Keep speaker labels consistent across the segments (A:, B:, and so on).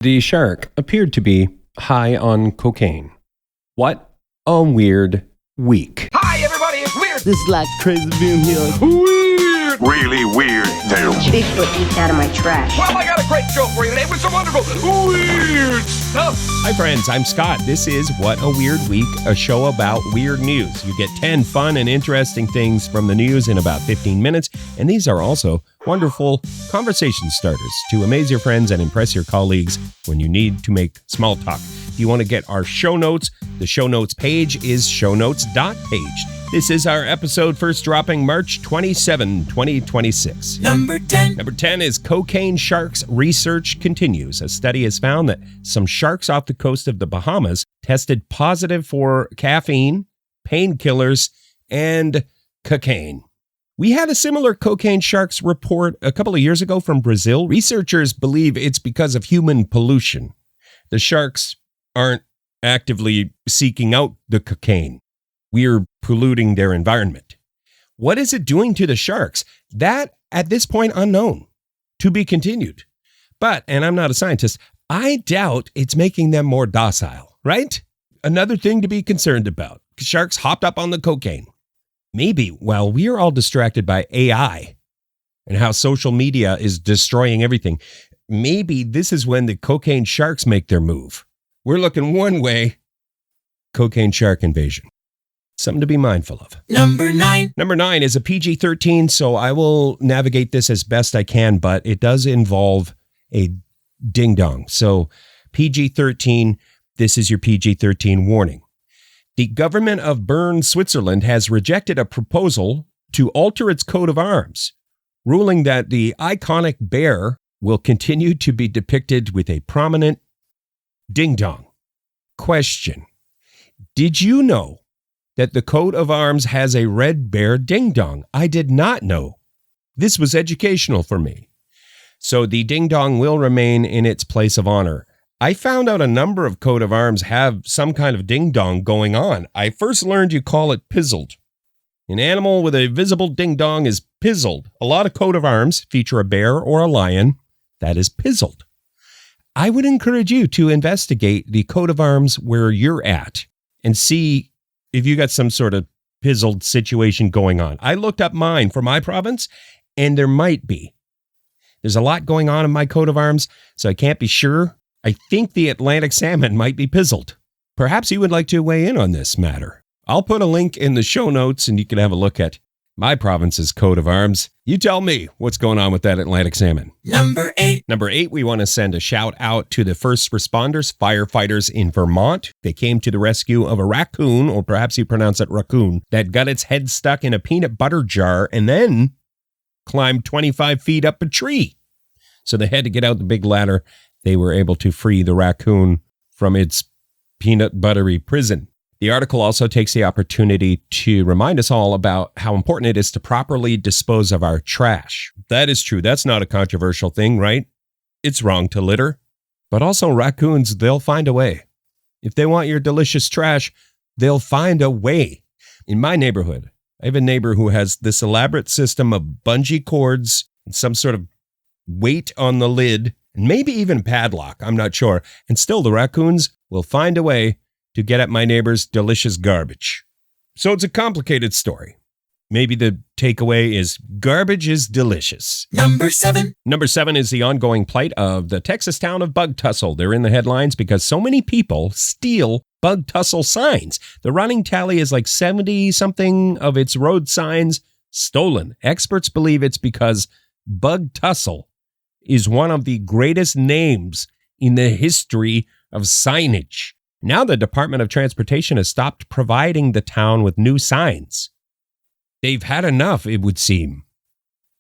A: The shark appeared to be high on cocaine. What a weird week.
B: Hi, everybody, it's Weird.
C: This is like crazy being here.
B: Weird.
D: Really weird tales.
E: Bigfoot eats out of my trash.
B: Well, I got a great show for you today with some wonderful weird stuff.
A: Hi friends, I'm Scott. This is What a Weird Week, a show about weird news. You get 10 fun and interesting things from the news in about 15 minutes, and these are also wonderful conversation starters to amaze your friends and impress your colleagues when you need to make small talk. If you want to get our show notes, the show notes page is shownotes.page. This is our episode first dropping March 27, 2026.
C: Number 10.
A: Number 10 is cocaine sharks research continues. A study has found that some sharks off the coast of the Bahamas tested positive for caffeine, painkillers, and cocaine. We had a similar cocaine sharks report a couple of years ago from Brazil. Researchers believe it's because of human pollution. The sharks aren't actively seeking out the cocaine. We're polluting their environment. What is it doing to the sharks? That, at this point, unknown. To be continued. But, and I'm not a scientist, I doubt it's making them more docile, right? Another thing to be concerned about. Sharks hopped up on the cocaine. Maybe while we are all distracted by AI and how social media is destroying everything, maybe this is when the cocaine sharks make their move. We're looking one way, cocaine shark invasion. Something to be mindful of.
C: Number 9.
A: Number 9 is a PG-13, so I will navigate this as best I can, but it does involve a ding-dong. So PG-13, this is your PG-13 warning. The government of Bern, Switzerland has rejected a proposal to alter its coat of arms, ruling that the iconic bear will continue to be depicted with a prominent ding-dong. Question: did you know that the coat of arms has a red bear ding-dong? I did not know. This was educational for me. So the ding-dong will remain in its place of honor. I found out a number of coat of arms have some kind of ding-dong going on. I first learned you call it pizzled. An animal with a visible ding-dong is pizzled. A lot of coat of arms feature a bear or a lion. That is pizzled. I would encourage you to investigate the coat of arms where you're at and see if you got some sort of pizzled situation going on. I looked up mine for my province, and there might be. There's a lot going on in my coat of arms, so I can't be sure. I think the Atlantic salmon might be pizzled. Perhaps you would like to weigh in on this matter. I'll put a link in the show notes, and you can have a look at my province's coat of arms. You tell me what's going on with that Atlantic salmon.
C: Number 8.
A: Number 8, we want to send a shout out to the first responders, firefighters in Vermont. They came to the rescue of a raccoon, or perhaps you pronounce it raccoon, that got its head stuck in a peanut butter jar and then climbed 25 feet up a tree. So they had to get out the big ladder. They were able to free the raccoon from its peanut buttery prison. The article also takes the opportunity to remind us all about how important it is to properly dispose of our trash. That is true. That's not a controversial thing, right? It's wrong to litter. But also raccoons, they'll find a way. If they want your delicious trash, they'll find a way. In my neighborhood, I have a neighbor who has this elaborate system of bungee cords and some sort of weight on the lid, and maybe even padlock, I'm not sure. And still the raccoons will find a way to get at my neighbor's delicious garbage. So it's a complicated story. Maybe the takeaway is garbage is delicious.
C: Number 7.
A: Number 7 is the ongoing plight of the Texas town of Bug Tussle. They're in the headlines because so many people steal Bug Tussle signs. The running tally is like 70-something of its road signs stolen. Experts believe it's because Bug Tussle is one of the greatest names in the history of signage. Now the Department of Transportation has stopped providing the town with new signs. They've had enough, it would seem.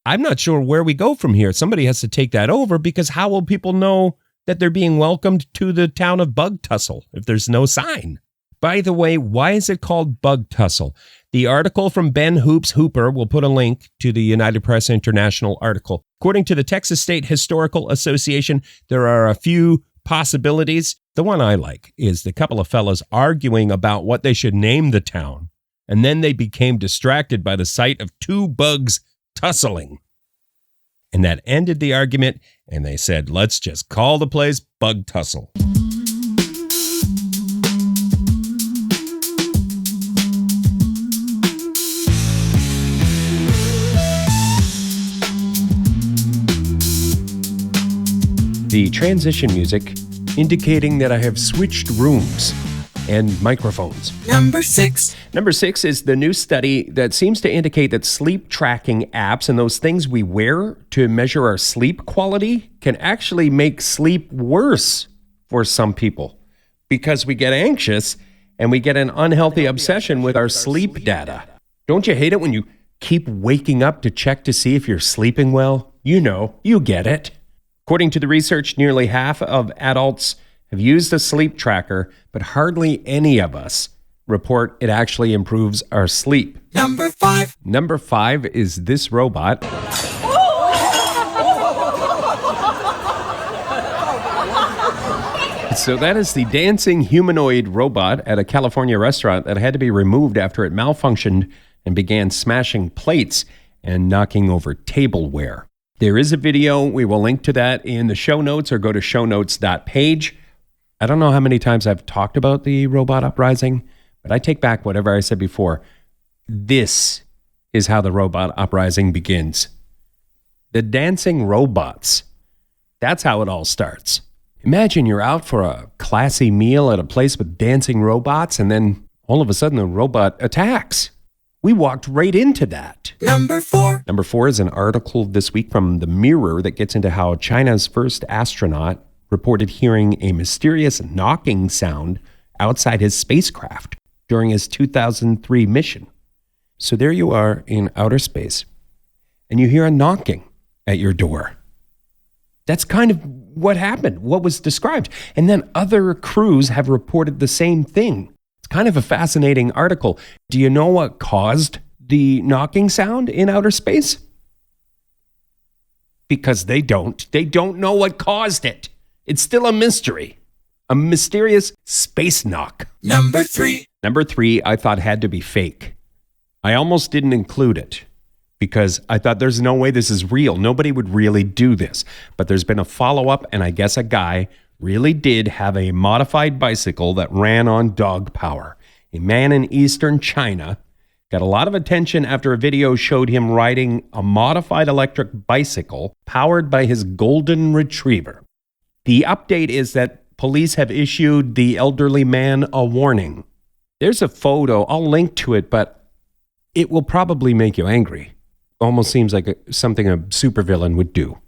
A: I'm not sure where we go from here. Somebody has to take that over, because how will people know that they're being welcomed to the town of Bug Tussle if there's no sign? By the way, why is it called Bug Tussle? The article from Ben Hoops Hooper will put a link to the United Press International article. According to the Texas State Historical Association, there are a few possibilities. The one I like is the couple of fellas arguing about what they should name the town, and then they became distracted by the sight of two bugs tussling. And that ended the argument, and they said, let's just call the place Bug Tussle. The transition music indicating that I have switched rooms and microphones.
C: Number 6.
A: Number 6 is the new study that seems to indicate that sleep tracking apps and those things we wear to measure our sleep quality can actually make sleep worse for some people because we get anxious and we get an unhealthy obsession with our sleep data. Don't you hate it when you keep waking up to check to see if you're sleeping well? You know, you get it. According to the research, nearly half of adults have used a sleep tracker, but hardly any of us report it actually improves our sleep.
C: Number 5.
A: Number 5 is this robot. So that is the dancing humanoid robot at a California restaurant that had to be removed after it malfunctioned and began smashing plates and knocking over tableware. There is a video. We will link to that in the show notes or go to shownotes.page. I don't know how many times I've talked about the robot uprising, but I take back whatever I said before. This is how the robot uprising begins. The dancing robots. That's how it all starts. Imagine you're out for a classy meal at a place with dancing robots, and then all of a sudden the robot attacks. We walked right into that.
C: Number 4.
A: Number 4 is an article this week from The Mirror that gets into how China's first astronaut reported hearing a mysterious knocking sound outside his spacecraft during his 2003 mission. So there you are in outer space, and you hear a knocking at your door. That's kind of what happened, what was described. And then other crews have reported the same thing. It's kind of a fascinating article. Do you know what caused the knocking sound in outer space? Because they don't. They don't know what caused it. It's still a mystery. A mysterious space knock.
C: Number 3.
A: Number 3, I thought had to be fake. I almost didn't include it because I thought there's no way this is real. Nobody would really do this. But there's been a follow-up, and I guess a guy really did have a modified bicycle that ran on dog power. A man in eastern China got a lot of attention after a video showed him riding a modified electric bicycle powered by his golden retriever. The update is that police have issued the elderly man a warning. There's a photo, I'll link to it, but it will probably make you angry. Almost seems like something a supervillain would do.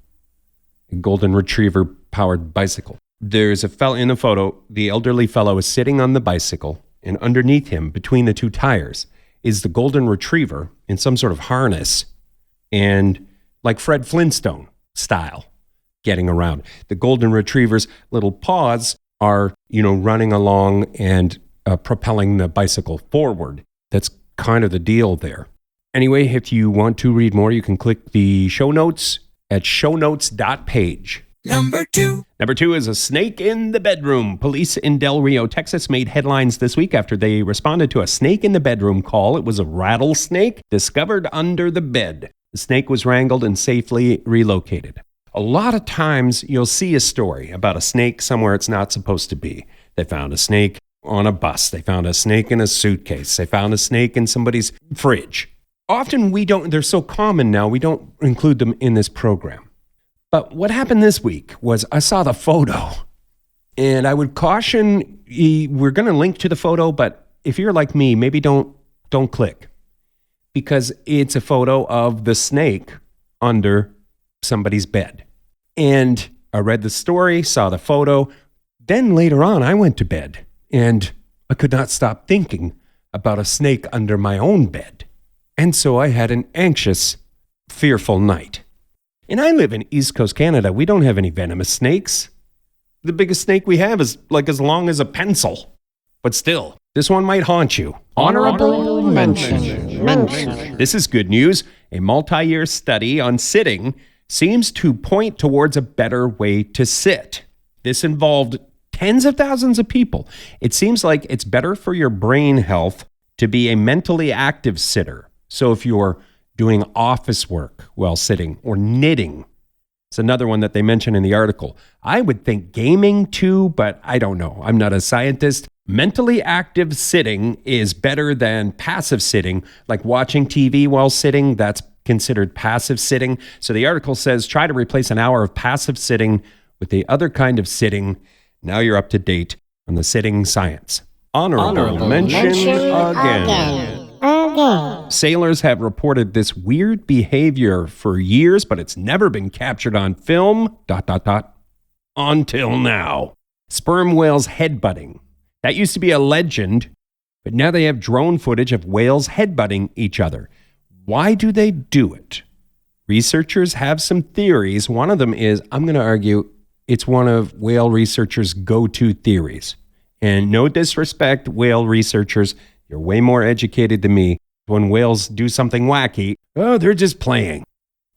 A: A golden retriever powered bicycle. There's a fellow in the photo, the elderly fellow is sitting on the bicycle, and underneath him, between the two tires, is the golden retriever in some sort of harness and like Fred Flintstone style getting around. The golden retriever's little paws are, running along and propelling the bicycle forward. That's kind of the deal there. Anyway, if you want to read more, you can click the show notes at shownotes.page.
C: Number 2.
A: Number 2 is a snake in the bedroom. Police in Del Rio, Texas made headlines this week after they responded to a snake in the bedroom call. It was a rattlesnake discovered under the bed. The snake was wrangled and safely relocated. A lot of times you'll see a story about a snake somewhere it's not supposed to be. They found a snake on a bus. They found a snake in a suitcase. They found a snake in somebody's fridge. Often they're so common now, we don't include them in this program. But what happened this week was I saw the photo, and I would caution, we're going to link to the photo, but if you're like me, maybe don't click, because it's a photo of the snake under somebody's bed. And I read the story, saw the photo. Then later on, I went to bed, and I could not stop thinking about a snake under my own bed. And so I had an anxious, fearful night. And I live in East Coast Canada. We don't have any venomous snakes. The biggest snake we have is like as long as a pencil. But still, this one might haunt you.
D: Honorable mention.
A: This is good news. A multi-year study on sitting seems to point towards a better way to sit. This involved tens of thousands of people. It seems like it's better for your brain health to be a mentally active sitter. So if you're doing office work while sitting or knitting It's another one that they mention in the article. I would think gaming too, but I don't know. I'm not a scientist. Mentally active sitting is better than passive sitting, like watching TV while sitting. That's considered passive sitting. So the article says try to replace an hour of passive sitting with the other kind of sitting. Now you're up to date on the sitting science. Honorable mention again. Sailors have reported this weird behavior for years, but it's never been captured on film, ... until now. Sperm whales headbutting. That used to be a legend, but now they have drone footage of whales headbutting each other. Why do they do it? Researchers have some theories. One of them is, I'm going to argue, it's one of whale researchers' go-to theories. And no disrespect, whale researchers, you're way more educated than me. When whales do something wacky, oh, they're just playing.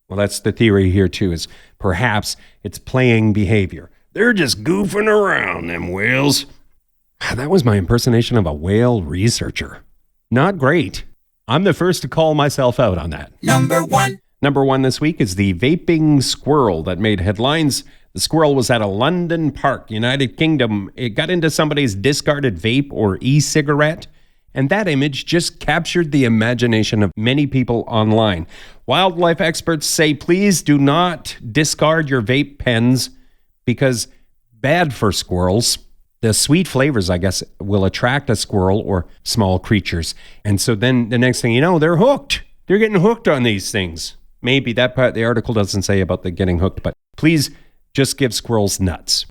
A: Well, that's the theory here too, is perhaps it's playing behavior. They're just goofing around, them whales. That was my impersonation of a whale researcher. Not great. I'm the first to call myself out on that.
C: Number one.
A: Number one this week is the vaping squirrel that made headlines. The squirrel was at a London park, United Kingdom. It got into somebody's discarded vape or e-cigarette, and that image just captured the imagination of many people online. Wildlife experts say, please do not discard your vape pens because bad for squirrels. The sweet flavors, I guess, will attract a squirrel or small creatures. And so then the next thing you know, they're hooked. They're getting hooked on these things. Maybe that part the article doesn't say about the getting hooked, but please just give squirrels nuts.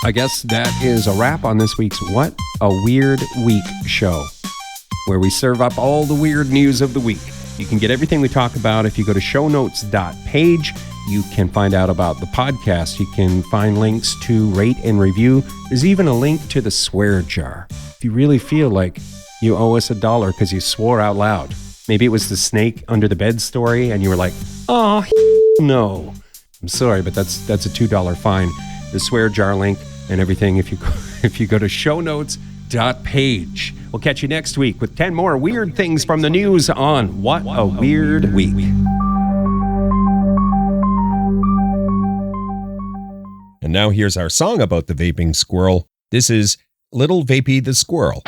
A: I guess that is a wrap on this week's What a Weird Week show, where we serve up all the weird news of the week. You can get everything we talk about if you go to shownotes.page. You can find out about the podcast. You can find links to rate and review. There's even a link to the swear jar. If you really feel like you owe us $1 because you swore out loud. Maybe it was the snake under the bed story and you were like, oh, no. I'm sorry, but that's a $2 fine. The swear jar link and everything if you go to shownotes.page. We'll catch you next week with 10 more weird things from the news on What a Weird Week. And now here's our song about the vaping squirrel. This is Little Vapey the Squirrel.